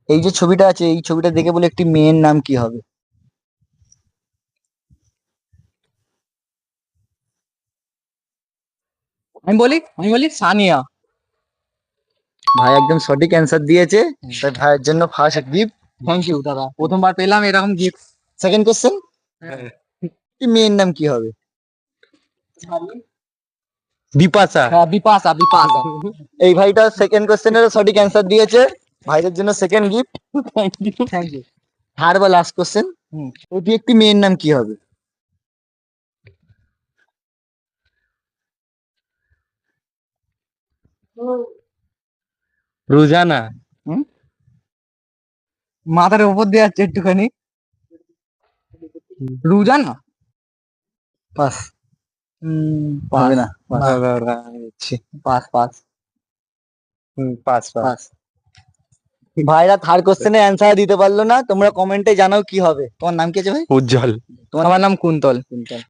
এই যে ছবিটা আছে, এই ছবিটা দেখে বলে একটি মেয়ের নাম কি হবে? আমি বলি সানিয়া। ভাই একদম সঠিক অ্যান্সার দিয়েছে। তাই ভাইয়ের জন্য ফার্স্ট গিফট। থ্যাংক ইউ দাদা, প্রথমবার পেলাম এরকম গিফট। সেকেন্ড কোশ্চেন, মেয়ের নাম কি হবে? বিপাশা। হ্যাঁ, বিপাশা বিপাশা। এই ভাইটা সেকেন্ড কোশ্চেনের সঠিক অ্যান্সার দিয়েছে। ভাইদের জন্য second gift. Thank you. Third বা লাস্ট কোশ্চেন, ওটি একটি মেয়ের নাম কি হবে? রুজানা। মাথার উপর দিয়ে যাচ্ছে একটুখানি। রুজানা। পাস। পাস হবে না। Pass pass pass pass. Pass. ভাইরা থার্ড কোশ্চেনের অ্যান্সার দিতে পারলো না। তোমরা কমেন্টে জানাও কি হবে। তোমার নাম কি আছে ভাই? উজ্জ্বল। আমার নাম কুন্তল।